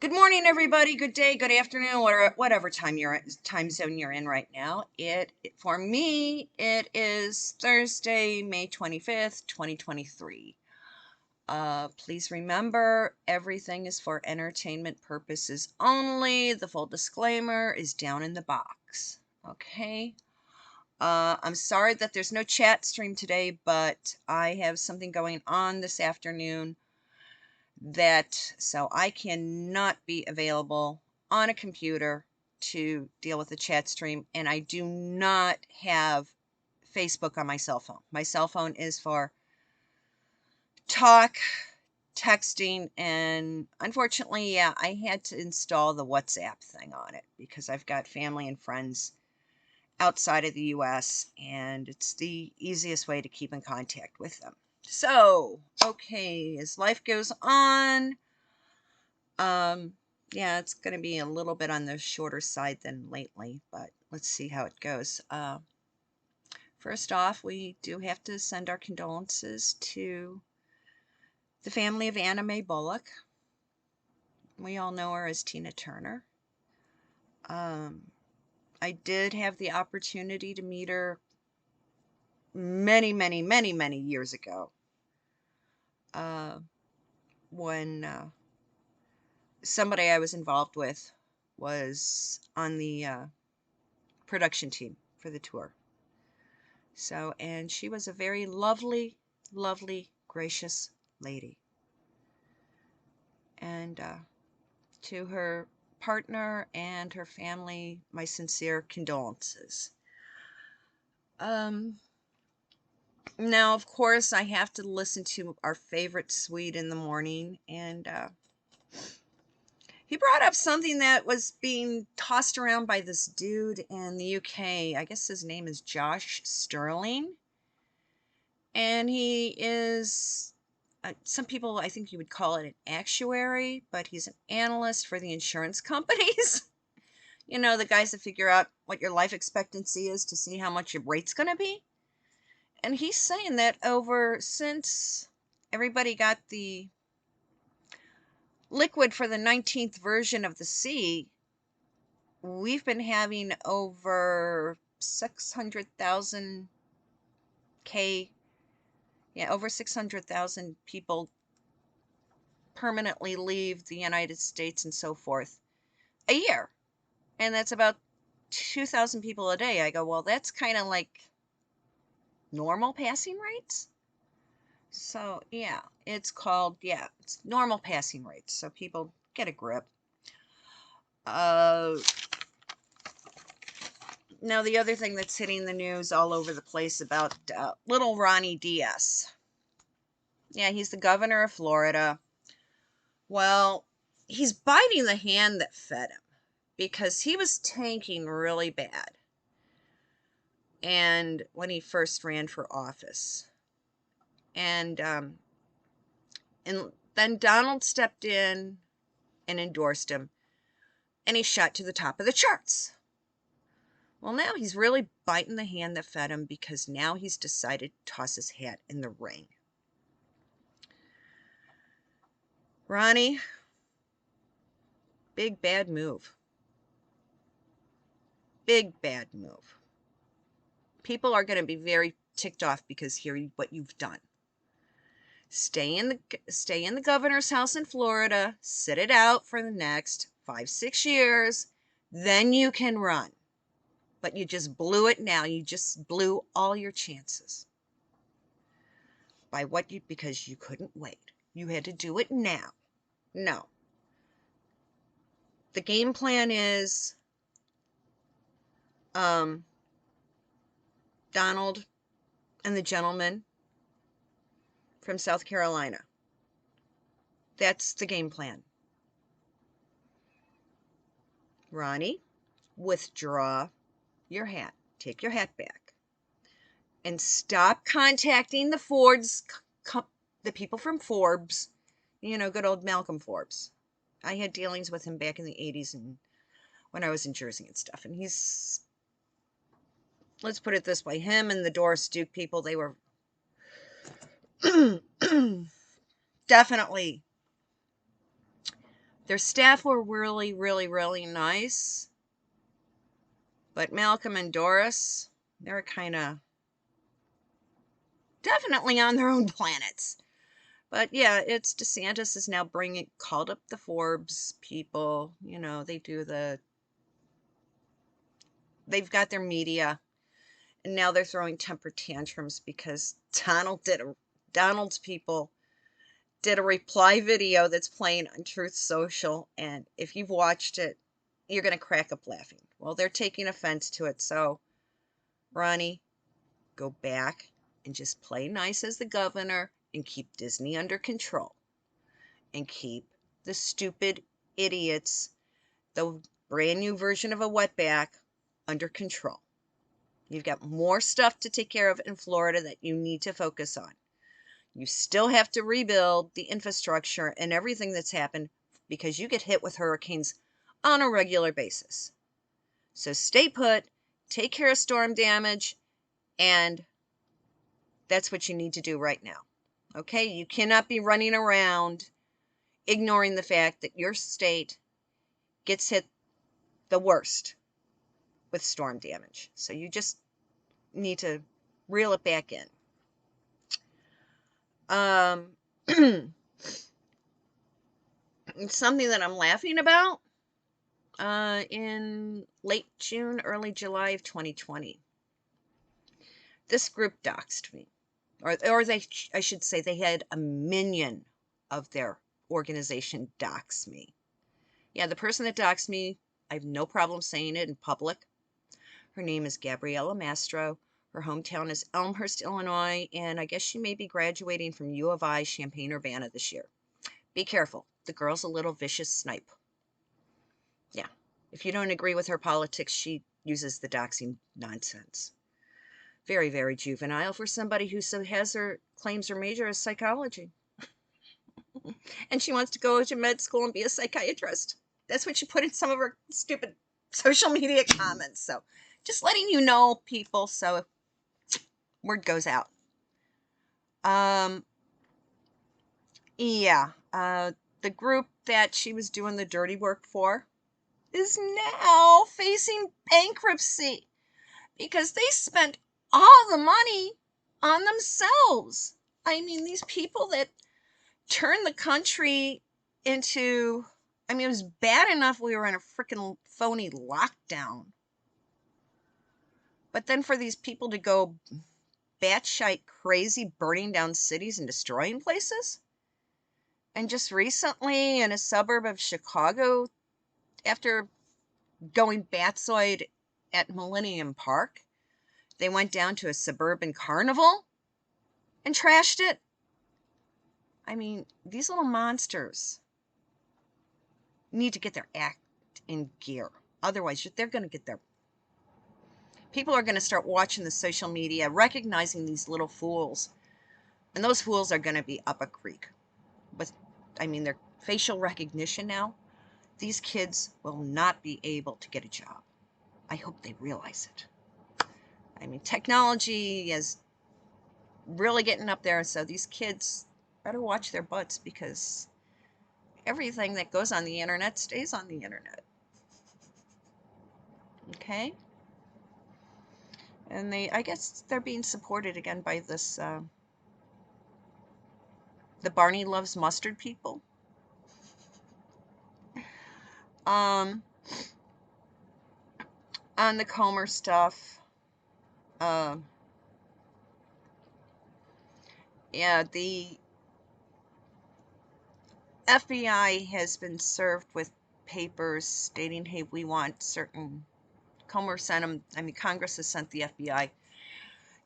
Good morning, everybody. Good day, good afternoon, whatever time zone you're in right now. For me, it is Thursday, May 25th, 2023. Please remember, everything is for entertainment purposes only. The full disclaimer is down in the box. Okay. I'm sorry that there's no chat stream today, but I have something going on this afternoon so I cannot be available on a computer to deal with the chat stream, and I do not have Facebook on my cell phone. My cell phone is for talk, texting, and unfortunately, yeah, I had to install the WhatsApp thing on it because I've got family and friends outside of the US, and it's the easiest way to keep in contact with them. So, okay, as life goes on, yeah, it's going to be a little bit on the shorter side than lately, but let's see how it goes. First off, we do have to send our condolences to the family of Anna Mae Bullock. We all know her as Tina Turner. I did have the opportunity to meet her many, many, many, many years ago, when somebody I was involved with was on the production team for the tour. So, and she was a very lovely, lovely, gracious lady. And to her partner and her family, my sincere condolences. Now, of course, I have to listen to our favorite Swede in the morning, and he brought up something that was being tossed around by this dude in the UK. I guess his name is Josh Sterling. And he is, some people, I think you would call it an actuary, but he's an analyst for the insurance companies. You know, the guys that figure out what your life expectancy is to see how much your rate's going to be. And he's saying that since everybody got the liquid for the 19th version of the C, we've been having over 600,000 over 600,000 people permanently leave the United States and so forth a year. And that's about 2,000 people a day. I go, well, that's kind of like normal passing rates. So, yeah, it's normal passing rates. So people get a grip. Now, the other thing that's hitting the news all over the place about little Ronnie Diaz. Yeah, he's the governor of Florida. Well, he's biting the hand that fed him because he was tanking really bad. And when he first ran for office. And then Donald stepped in and endorsed him, and he shot to the top of the charts. Well, now he's really biting the hand that fed him because now he's decided to toss his hat in the ring. Ronnie, big bad move. Big bad move. People are going to be very ticked off because hearing what you've done. Stay in the governor's house in Florida, sit it out for the next 5-6 years, then you can run. But you just blew it now. You just blew all your chances. Because you couldn't wait. You had to do it now. No. The game plan is Donald and the gentleman from South Carolina. That's the game plan. Ronnie, withdraw your hat. Take your hat back. And stop contacting the the people from Forbes. You know, good old Malcolm Forbes. I had dealings with him back in the 80s and when I was in Jersey and stuff. And let's put it this way, him and the Doris Duke people, they were definitely Their staff were really, really, really nice. But Malcolm and Doris, they're kind of definitely on their own planets. But yeah, it's DeSantis is now called up the Forbes people. You know, they've got their media, and now they're throwing temper tantrums because Donald's people did a reply video that's playing on Truth Social, and if you've watched it, you're going to crack up laughing. Well, they're taking offense to it, so Ronnie, go back and just play nice as the governor and keep Disney under control and keep the stupid idiots, the brand new version of a wetback, under control. You've got more stuff to take care of in Florida that you need to focus on. You still have to rebuild the infrastructure and everything that's happened because you get hit with hurricanes on a regular basis. So stay put, take care of storm damage, and that's what you need to do right now. Okay? You cannot be running around ignoring the fact that your state gets hit the worst with storm damage. So you just need to reel it back in. Something that I'm laughing about in late June, early July of 2020. This group doxed me. I should say they had a minion of their organization dox me. Yeah, the person that doxed me, I have no problem saying it in public. Her name is Gabriella Mastro. Her hometown is Elmhurst, Illinois, and I guess she may be graduating from U of I, Champaign-Urbana this year. Be careful. The girl's a little vicious snipe. Yeah. If you don't agree with her politics, she uses the doxing nonsense. Very, very juvenile for somebody who claims her major is psychology. And she wants to go to med school and be a psychiatrist. That's what she put in some of her stupid social media comments. So just letting you know, people, so word goes out. The group that she was doing the dirty work for is now facing bankruptcy because they spent all the money on themselves. I mean, these people that turned the country into, I mean, it was bad enough we were in a freaking phony lockdown. But then for these people to go batshit crazy, burning down cities and destroying places? And just recently in a suburb of Chicago, after going batsoid at Millennium Park, they went down to a suburban carnival and trashed it. I mean, these little monsters need to get their act in gear. Otherwise, they're going to get their... People are going to start watching the social media, recognizing these little fools. And those fools are going to be up a creek. With, I mean, their facial recognition now. These kids will not be able to get a job. I hope they realize it. I mean, technology is really getting up there, so these kids better watch their butts because everything that goes on the internet stays on the internet. Okay? And I guess they're being supported again by this, the Barney Loves Mustard people. On the Comer stuff, yeah, the FBI has been served with papers stating, hey, we want certain... Comer sent them, I mean, Congress has sent the FBI.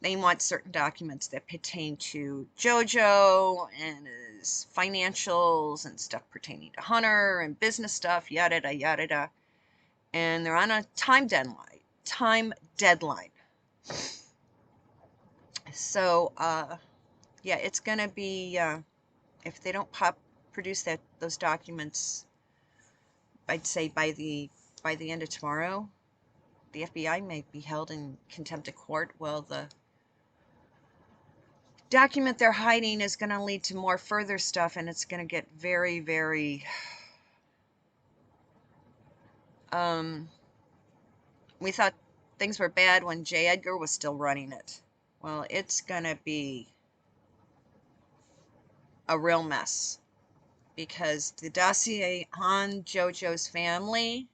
They want certain documents that pertain to JoJo and his financials and stuff pertaining to Hunter and business stuff, yada, yada, yada. And they're on a time deadline. So, yeah, it's going to be, if they don't produce those documents, I'd say by the end of tomorrow, the FBI may be held in contempt of court. Well, the document they're hiding is going to lead to more further stuff, and it's going to get very, very We thought things were bad when J. Edgar was still running it. Well, it's gonna be a real mess because the dossier on JoJo's family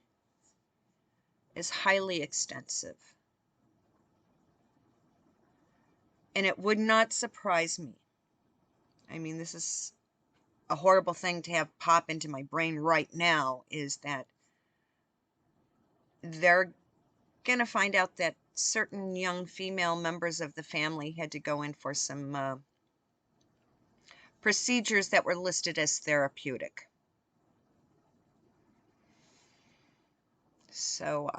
is highly extensive. And it would not surprise me. I mean, this is a horrible thing to have pop into my brain right now, is that they're going to find out that certain young female members of the family had to go in for some procedures that were listed as therapeutic. So,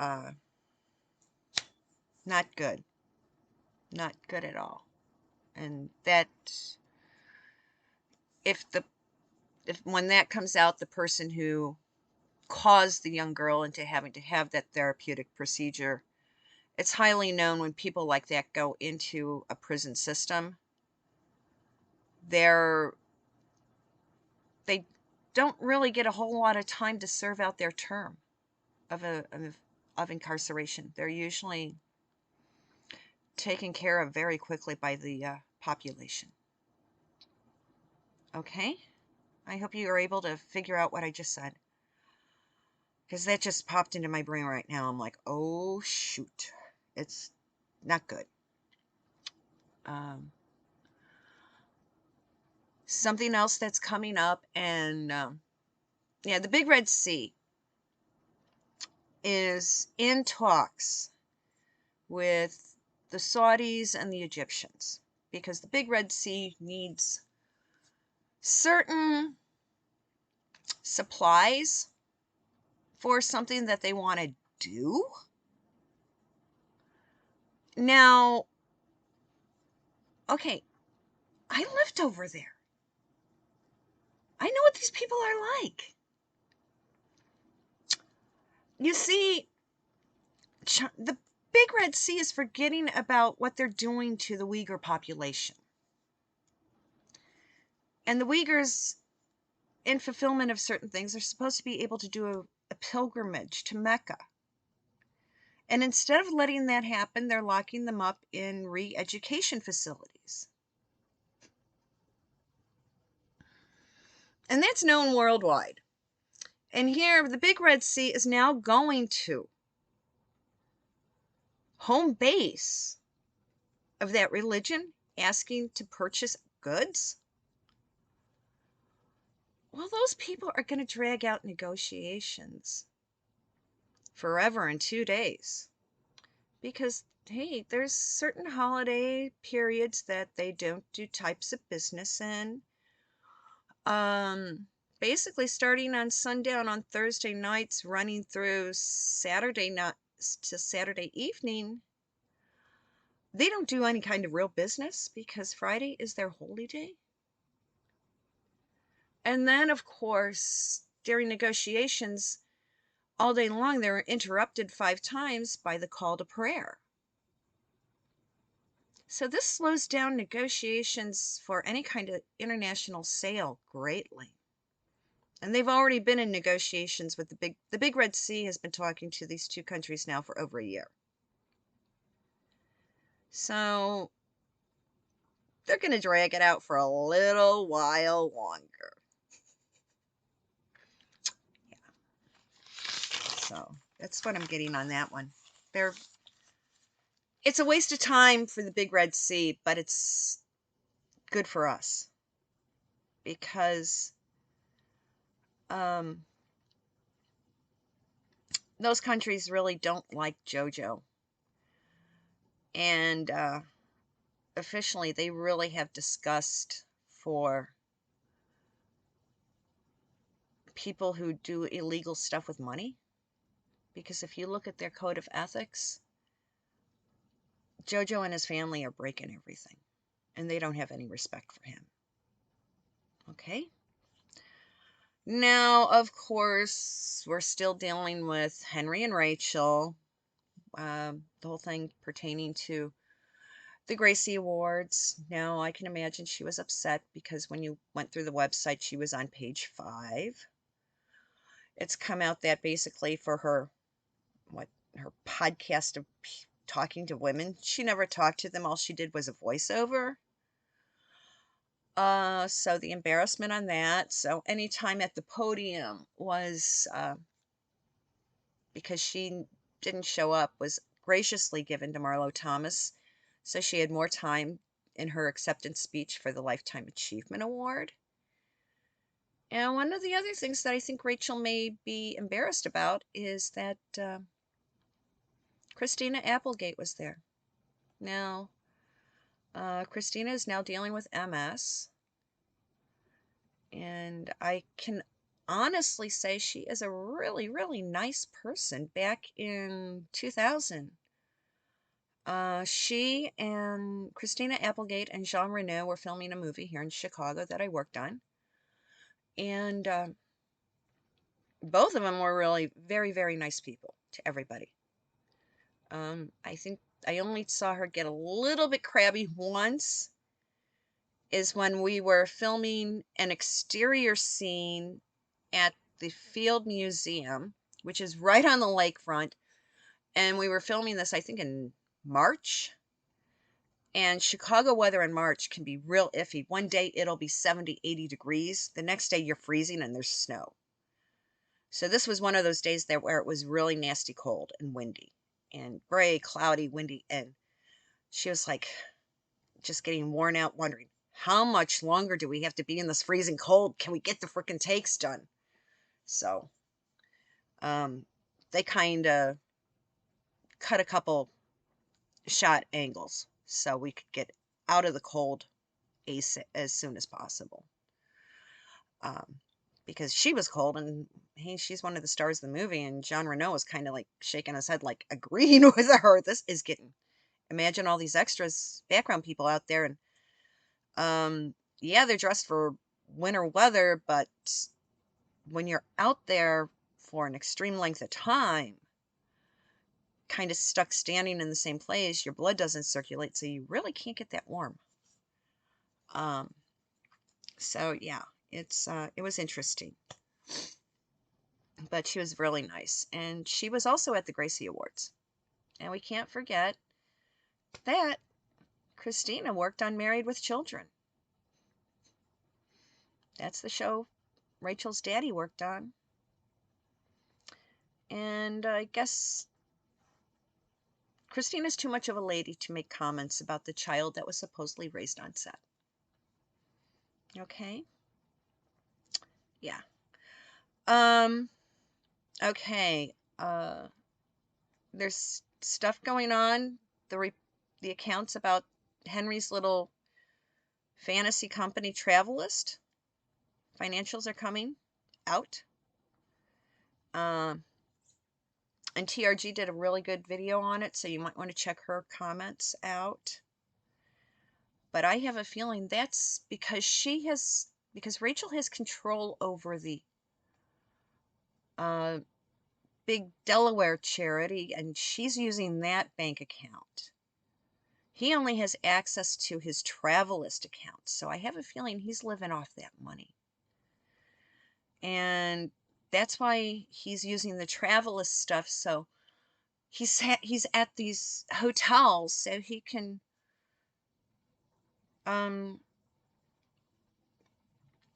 not good. Not good at all. And that, if when that comes out, the person who caused the young girl into having to have that therapeutic procedure, it's highly known when people like that go into a prison system, they don't really get a whole lot of time to serve out their term of incarceration. They're usually taken care of very quickly by the population. Okay? I hope you are able to figure out what I just said, because that just popped into my brain right now. I'm like, oh shoot, it's not good. Something else that's coming up, and yeah, the Big Red Sea is in talks with the Saudis and the Egyptians, because the Big Red Sea needs certain supplies for something that they want to do. Now, okay, I lived over there. I know what these people are like. You see, the Big Red Sea is forgetting about what they're doing to the Uyghur population. And the Uyghurs, in fulfillment of certain things, are supposed to be able to do a pilgrimage to Mecca. And instead of letting that happen, they're locking them up in re-education facilities. And that's known worldwide. And here, the Big Red Sea is now going to home base of that religion, asking to purchase goods. Well, those people are going to drag out negotiations forever in 2 days. Because, hey, there's certain holiday periods that they don't do types of business in. Basically starting on sundown on Thursday nights, running through Saturday night to Saturday evening, they don't do any kind of real business because Friday is their holy day. And then, of course, during negotiations, all day long, they were interrupted 5 times by the call to prayer. So this slows down negotiations for any kind of international sale greatly. And they've already been in negotiations with the Big Red Sea has been talking to these 2 countries now for over a year. So they're going to drag it out for a little while longer. Yeah. So that's what I'm getting on that one. It's a waste of time for the Big Red Sea, but it's good for us because those countries really don't like JoJo. And officially, they really have discussed for people who do illegal stuff with money. Because if you look at their code of ethics, JoJo and his family are breaking everything. And they don't have any respect for him. Okay? Now, of course, we're still dealing with Henry and Rachel. The whole thing pertaining to the Gracie Awards. Now, I can imagine she was upset because when you went through the website, she was on page 5. It's come out that basically for her what, her podcast of talking to women. She never talked to them. All she did was a voiceover. So the embarrassment on that. So anytime at the podium was, because she didn't show up, was graciously given to Marlo Thomas. So she had more time in her acceptance speech for the Lifetime Achievement Award. And one of the other things that I think Rachel may be embarrassed about is that Christina Applegate was there. Now, Christina is now dealing with MS. And I can honestly say she is a really, really nice person. Back in 2000, she and Christina Applegate and Jean Reno were filming a movie here in Chicago that I worked on. And both of them were really very, very nice people to everybody. I think I only saw her get a little bit crabby once, is when we were filming an exterior scene at the Field Museum, which is right on the lakefront. And we were filming this, I think, in March. And Chicago weather in March can be real iffy. One day it'll be 70, 80 degrees. The next day you're freezing and there's snow. So this was one of those days there where it was really nasty cold and windy and gray, cloudy, windy. And she was like just getting worn out, wondering, how much longer do we have to be in this freezing cold? Can we get the frickin' takes done? So they kind of cut a couple shot angles so we could get out of the cold as soon as possible. Because she was cold, and she's one of the stars of the movie, and Jean Reno was kind of like shaking his head, like agreeing with her. This is getting, imagine all these extras, background people out there, and yeah, they're dressed for winter weather, but when you're out there for an extreme length of time, kind of stuck standing in the same place, your blood doesn't circulate, so you really can't get that warm. So yeah, it was interesting. But she was really nice. And she was also at the Gracie Awards. And we can't forget that Christina worked on Married with Children. That's the show Rachel's daddy worked on. And I guess Christina's too much of a lady to make comments about the child that was supposedly raised on set. Okay? Yeah. Okay. There's stuff going on. The accounts about Henry's little fantasy company Travelist. Financials are coming out. And TRG did a really good video on it, so you might want to check her comments out. But I have a feeling that's because Rachel has control over the big Delaware charity, and she's using that bank account. He only has access to his Travelist account, so I have a feeling he's living off that money. And that's why he's using the Travelist stuff, so he's at these hotels so he can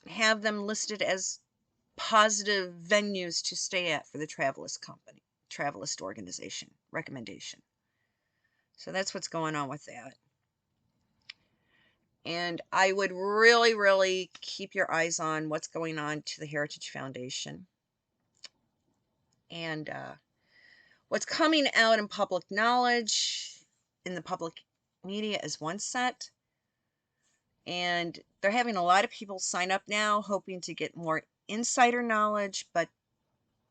have them listed as positive venues to stay at for the Travelist organization recommendation. So that's what's going on with that. And I would really, really keep your eyes on what's going on to the Heritage Foundation. And what's coming out in public knowledge, in the public media, is one set. And they're having a lot of people sign up now, hoping to get more insider knowledge, but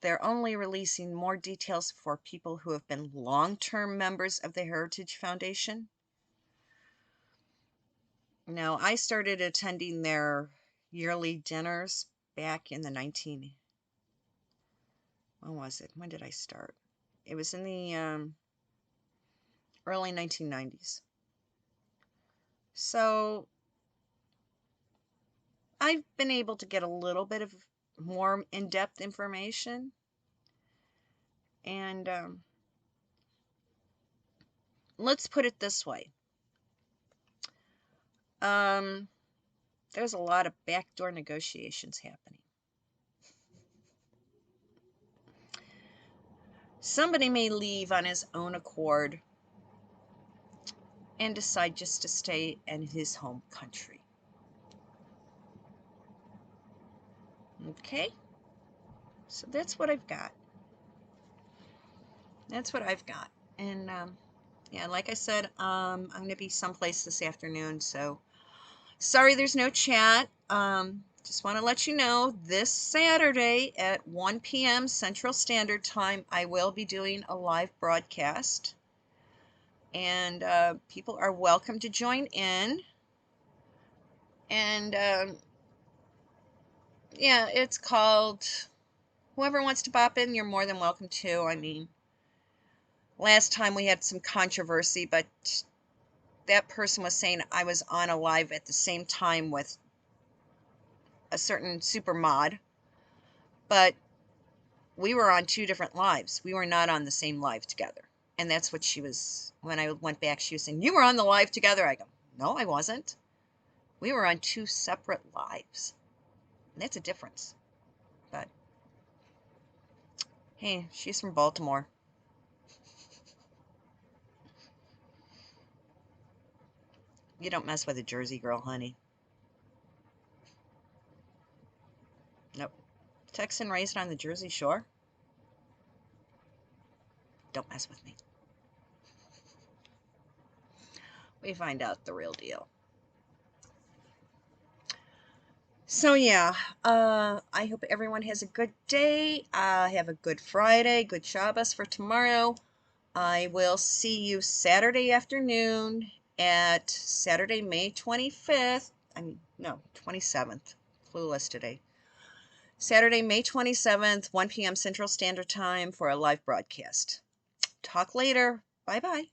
they're only releasing more details for people who have been long-term members of the Heritage Foundation. Now, I started attending their yearly dinners back in the when was it? When did I start? It was in the early 1990s. So I've been able to get a little bit of more in-depth information. And let's put it this way. There's a lot of backdoor negotiations happening. Somebody may leave on his own accord and decide just to stay in his home country. Okay? So that's what I've got. That's what I've got. And yeah, like I said, I'm going to be someplace this afternoon, so sorry there's no chat. Just want to let you know, this Saturday at 1 p.m. Central Standard Time, I will be doing a live broadcast. And people are welcome to join in. And yeah, it's called, whoever wants to pop in, you're more than welcome to. I mean, last time we had some controversy, but that person was saying I was on a live at the same time with a certain super mod, but we were on 2 different lives. We were not on the same live together. And that's what she was, when I went back, she was saying, you were on the live together. I go, no, I wasn't. We were on 2 separate lives. And that's a difference. But hey, she's from Baltimore. You don't mess with a Jersey girl, honey. Nope. Texan raised on the Jersey Shore? Don't mess with me. We find out the real deal. So yeah, I hope everyone has a good day. Have a good Friday, good Shabbos for tomorrow. I will see you Saturday afternoon at Saturday, May 25th. I mean, no, 27th. Clueless today. Saturday, May 27th, 1 p.m. Central Standard Time for a live broadcast. Talk later. Bye-bye.